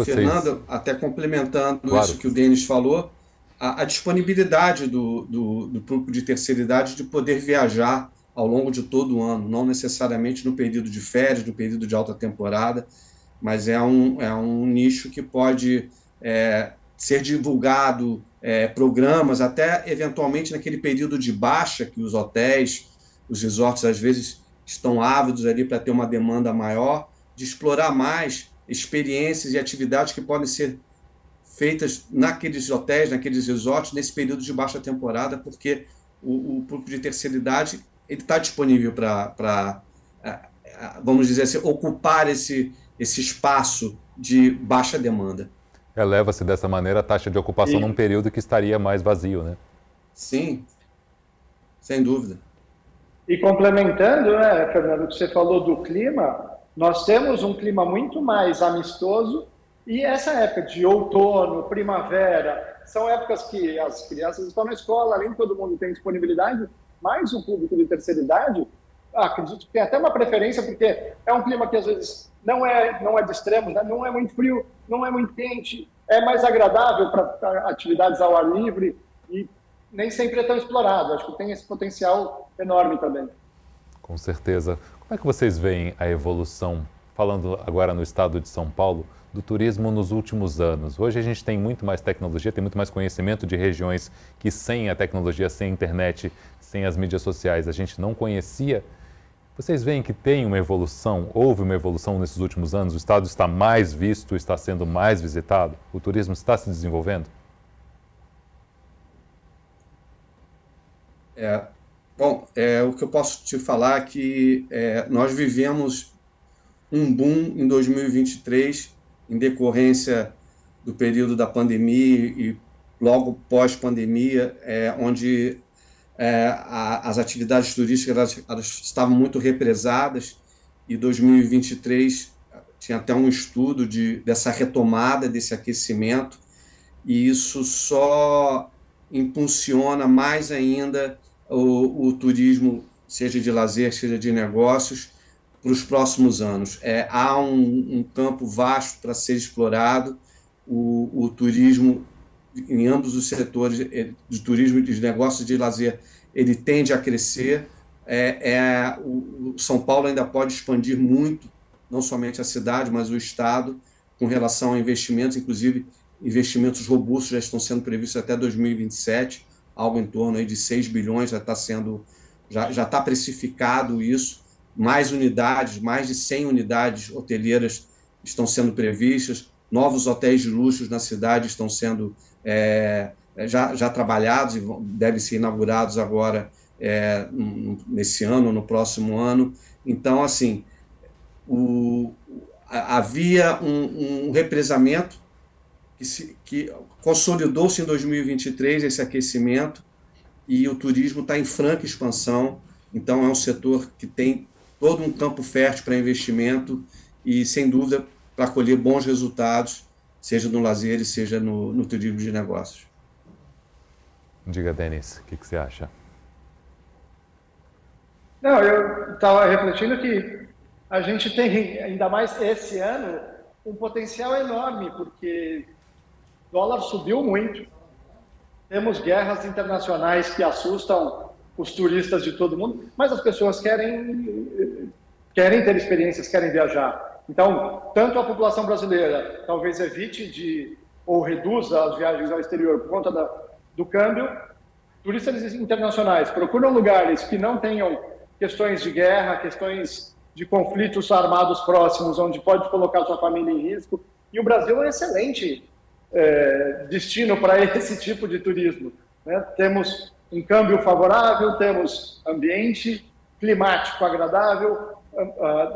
Fernando, até complementando isso que o Denis falou, a disponibilidade do público de terceira idade de poder viajar ao longo de todo o ano, não necessariamente no período de férias, no período de alta temporada, mas é um nicho que pode ser divulgado, programas, até eventualmente naquele período de baixa que os hotéis, os resorts às vezes estão ávidos ali para ter uma demanda maior, de explorar mais experiências e atividades que podem ser feitas naqueles hotéis, naqueles resorts, nesse período de baixa temporada, porque o público de terceira idade está disponível para, vamos dizer assim, ocupar esse espaço de baixa demanda. Eleva-se dessa maneira a taxa de ocupação num período que estaria mais vazio, né? Sim, sem dúvida. E complementando, Fernando, o que você falou do clima, nós temos um clima muito mais amistoso e essa época de outono, primavera, são épocas que as crianças estão na escola, nem todo mundo tem disponibilidade, mas o público de terceira idade, acredito que tem até uma preferência, porque é um clima que às vezes não é de extremos, né? Não é muito frio, não é muito quente, é mais agradável para atividades ao ar livre e nem sempre é tão explorado. Acho que tem esse potencial enorme também. Com certeza. Como é que vocês veem a evolução, falando agora no estado de São Paulo, do turismo nos últimos anos? Hoje a gente tem muito mais tecnologia, tem muito mais conhecimento de regiões que sem a tecnologia, sem a internet, sem as mídias sociais, a gente não conhecia. Vocês veem que tem uma evolução, houve uma evolução nesses últimos anos? O estado está mais visto, está sendo mais visitado? O turismo está se desenvolvendo? O que eu posso te falar é que nós vivemos um boom em 2023 em decorrência do período da pandemia e logo pós-pandemia, onde as atividades turísticas elas estavam muito represadas e 2023 tinha até um estudo dessa retomada, desse aquecimento, e isso só impulsiona mais ainda o turismo, seja de lazer, seja de negócios, para os próximos anos. Há um campo vasto para ser explorado, o turismo, em ambos os setores, de turismo e de negócios de lazer, ele tende a crescer. O São Paulo ainda pode expandir muito, não somente a cidade, mas o estado, com relação a investimentos, inclusive investimentos robustos já estão sendo previstos até 2027, algo em torno aí de 6 bilhões, já está precificado isso, mais unidades, mais de 100 unidades hoteleiras estão sendo previstas, novos hotéis de luxo na cidade estão sendo já trabalhados e devem ser inaugurados agora nesse ano, no próximo ano. Então, assim, havia um represamento que consolidou-se em 2023, esse aquecimento, e o turismo está em franca expansão. Então, é um setor que tem todo um campo fértil para investimento e, sem dúvida, para colher bons resultados, seja no lazer e seja no turismo de negócios. Diga, Denis, o que você acha? Não, eu estava refletindo que a gente tem, ainda mais esse ano, um potencial enorme, porque o dólar subiu muito, temos guerras internacionais que assustam os turistas de todo mundo, mas as pessoas querem ter experiências, querem viajar. Então, tanto a população brasileira talvez evite ou reduza as viagens ao exterior por conta do câmbio, turistas internacionais procuram lugares que não tenham questões de guerra, questões de conflitos armados próximos, onde pode colocar sua família em risco. E o Brasil é um excelente destino para esse tipo de turismo, né? Temos um câmbio favorável, temos ambiente climático agradável,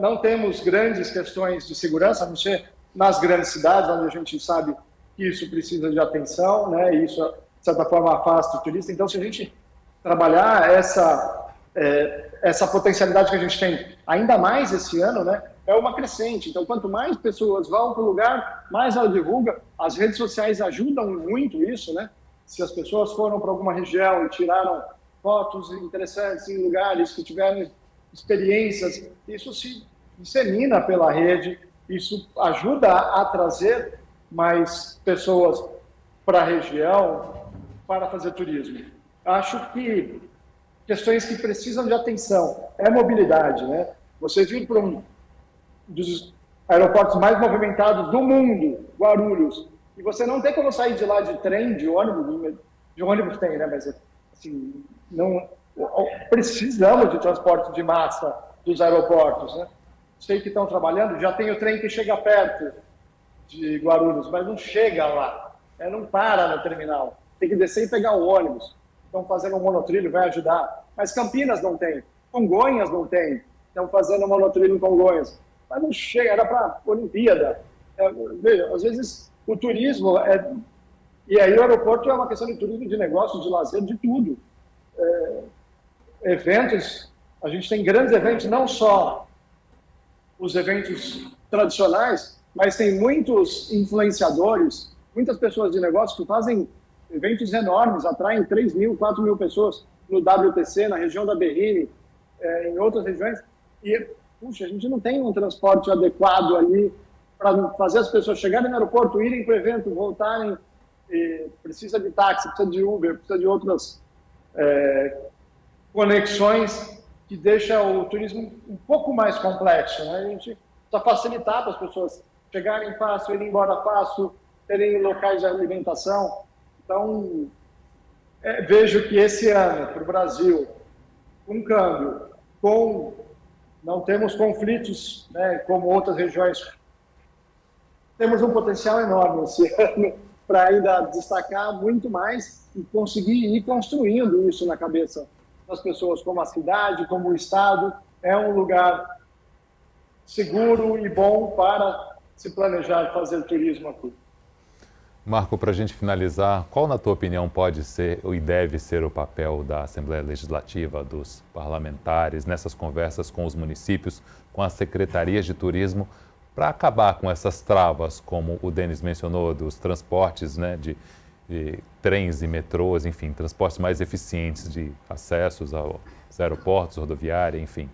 não temos grandes questões de segurança, a não ser nas grandes cidades, onde a gente sabe que isso precisa de atenção, né? E isso, de certa forma, afasta o turista. Então, se a gente trabalhar essa potencialidade que a gente tem ainda mais esse ano, né, é uma crescente. Então, quanto mais pessoas vão para o lugar, mais ela divulga. As redes sociais ajudam muito isso, né? Se as pessoas foram para alguma região e tiraram fotos interessantes em lugares que tiveram experiências, isso se dissemina pela rede, isso ajuda a trazer mais pessoas para a região para fazer turismo. Acho que questões que precisam de atenção é mobilidade, né? Você vir para um dos aeroportos mais movimentados do mundo, Guarulhos, e você não tem como sair de lá de trem, de ônibus tem, né? Mas assim, não precisamos de transporte de massa dos aeroportos, né? Sei que estão trabalhando, já tem o trem que chega perto de Guarulhos, mas não chega lá, não para no terminal, tem que descer e pegar o ônibus. Estão fazendo um monotrilho, vai ajudar, mas Campinas não tem, Congonhas não tem, estão fazendo um monotrilho em Congonhas, mas não chega, era para Olimpíada. Veja, às vezes o turismo e aí o aeroporto é uma questão de turismo, de negócio, de lazer, de tudo. Eventos, a gente tem grandes eventos, não só os eventos tradicionais, mas tem muitos influenciadores, muitas pessoas de negócio que fazem eventos enormes, atraem 3.000, 4.000 pessoas no WTC, na região da Berrini, em outras regiões, e, puxa, a gente não tem um transporte adequado ali para fazer as pessoas chegarem no aeroporto, irem para o evento, voltarem, precisa de táxi, precisa de Uber, precisa de outras conexões que deixa o turismo um pouco mais complexo, né? A gente precisa facilitar para as pessoas chegarem fácil, irem embora fácil, terem locais de alimentação. Então, vejo que esse ano, para o Brasil, com câmbio, não temos conflitos, né, como outras regiões, temos um potencial enorme esse ano para ainda destacar muito mais e conseguir ir construindo isso na cabeça das pessoas, como a cidade, como o Estado, é um lugar seguro e bom para se planejar fazer turismo aqui. Marco, para a gente finalizar, qual, na tua opinião, pode ser e deve ser o papel da Assembleia Legislativa, dos parlamentares, nessas conversas com os municípios, com as secretarias de turismo, para acabar com essas travas, como o Denis mencionou, dos transportes, né, de trens e metrôs, enfim, transportes mais eficientes de acessos aos aeroportos, rodoviária, enfim?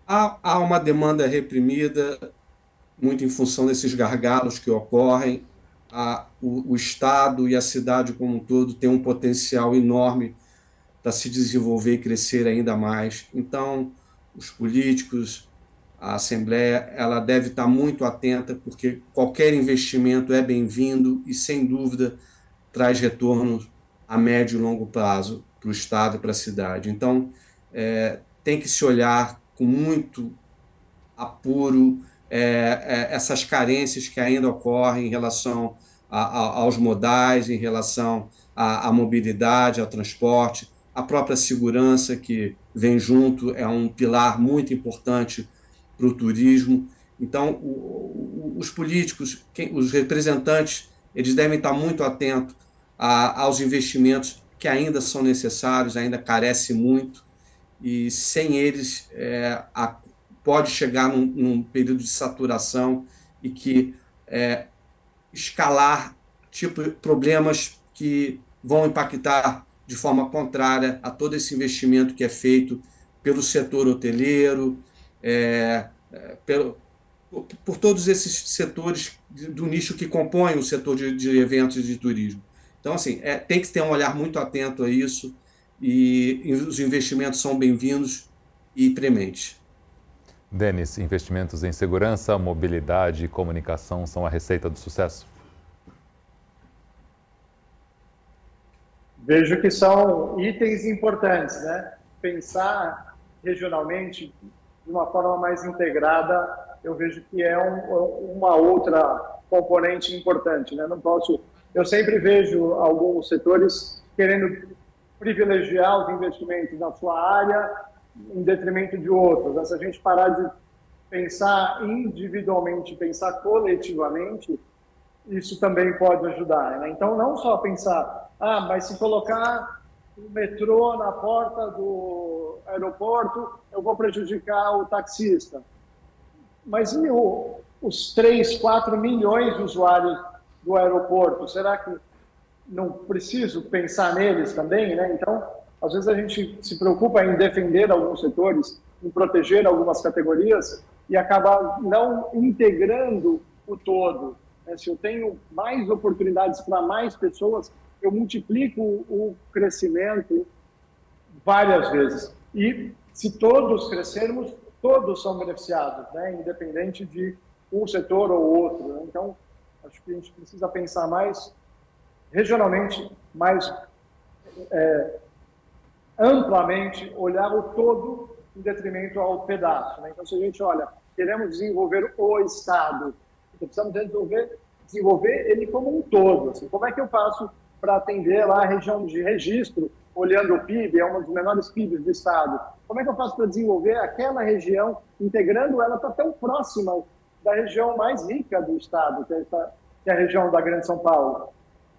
Há uma demanda reprimida, muito em função desses gargalos que ocorrem. O Estado e a cidade como um todo têm um potencial enorme para se desenvolver e crescer ainda mais. Então, os políticos, a Assembleia, ela deve estar muito atenta, porque qualquer investimento é bem-vindo e, sem dúvida, traz retorno a médio e longo prazo para o Estado e para a cidade. Então, tem que se olhar com muito apuro essas carências que ainda ocorrem em relação aos modais, em relação à mobilidade, ao transporte, a própria segurança que vem junto, é um pilar muito importante para o turismo. Então, os políticos, os representantes, eles devem estar muito atentos aos investimentos que ainda são necessários, ainda carece muito, e sem eles pode chegar num período de saturação e que escalar problemas que vão impactar de forma contrária a todo esse investimento que é feito pelo setor hoteleiro, por todos esses setores do nicho que compõem o setor de eventos e de turismo. Então, assim, tem que ter um olhar muito atento a isso, e os investimentos são bem-vindos e prementes. Denis, investimentos em segurança, mobilidade e comunicação são a receita do sucesso? Vejo que são itens importantes, né? Pensar regionalmente de uma forma mais integrada, eu vejo que é uma outra componente importante, né? Não posso, eu sempre vejo alguns setores querendo privilegiar os investimentos na sua área em detrimento de outros. Se a gente parar de pensar individualmente, pensar coletivamente, isso também pode ajudar, né? Então, não só pensar, mas se colocar o metrô na porta do aeroporto, eu vou prejudicar o taxista. Mas e os 3, 4 milhões de usuários do aeroporto? Será que não preciso pensar neles também, né? Então, às vezes a gente se preocupa em defender alguns setores, em proteger algumas categorias e acaba não integrando o todo, né? Se eu tenho mais oportunidades para mais pessoas, eu multiplico o crescimento várias vezes. E se todos crescermos, todos são beneficiados, né? Independente de um setor ou outro, né? Então, acho que a gente precisa pensar mais regionalmente, mais amplamente, olhar o todo em detrimento ao pedaço, né? Então, se a gente olha, queremos desenvolver o Estado, então precisamos desenvolver ele como um todo. Assim, como é que eu faço para atender lá a região de registro, olhando o PIB, é um dos menores PIBs do Estado? Como é que eu faço para desenvolver aquela região, integrando ela para tão próxima da região mais rica do Estado, que é a região da Grande São Paulo?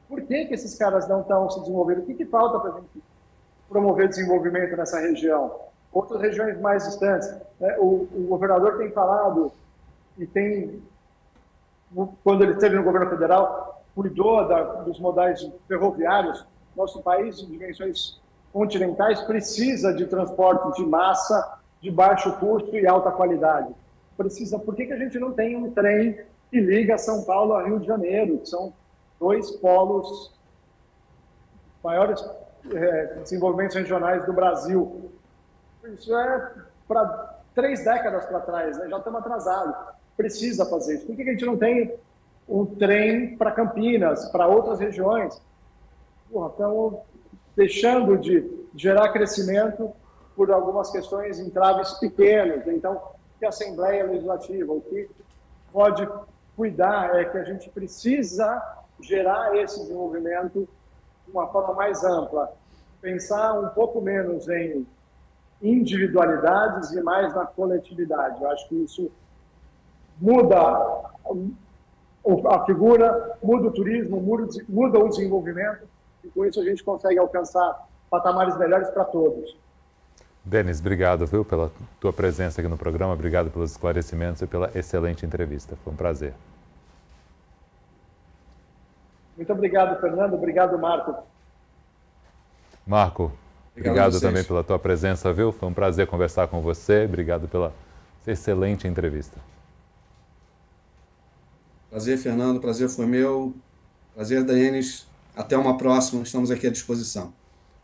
Por que esses caras não estão se desenvolvendo? O que falta para a gente promover desenvolvimento nessa região? Outras regiões mais distantes, né? O governador tem falado, e quando ele esteve no governo federal, cuidou dos modais ferroviários. Nosso país, em dimensões continentais, precisa de transporte de massa, de baixo custo e alta qualidade. Precisa. Por que a gente não tem um trem que liga São Paulo a Rio de Janeiro, que são dois polos, maiores desenvolvimentos regionais do Brasil? Isso é para 3 décadas para trás, né? Já estamos atrasados. Precisa fazer isso. Por que a gente não tem um trem para Campinas, para outras regiões? Estamos deixando de gerar crescimento por algumas questões, entraves pequenos. Então, que a Assembleia Legislativa, o que pode cuidar é que a gente precisa gerar esse desenvolvimento de uma forma mais ampla, pensar um pouco menos em individualidades e mais na coletividade. Eu acho que isso muda a figura, muda o turismo, muda o desenvolvimento, e com isso a gente consegue alcançar patamares melhores para todos. Denis, obrigado, viu, pela tua presença aqui no programa, obrigado pelos esclarecimentos e pela excelente entrevista. Foi um prazer. Muito obrigado, Fernando. Obrigado, Marco. Marco, obrigado também pela tua presença, viu? Foi um prazer conversar com você. Obrigado pela excelente entrevista. Prazer, Fernando. Prazer foi meu. Prazer, Denis. Até uma próxima. Estamos aqui à disposição.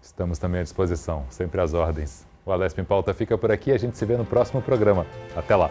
Estamos também à disposição. Sempre às ordens. O Alesp em Pauta fica por aqui. A gente se vê no próximo programa. Até lá.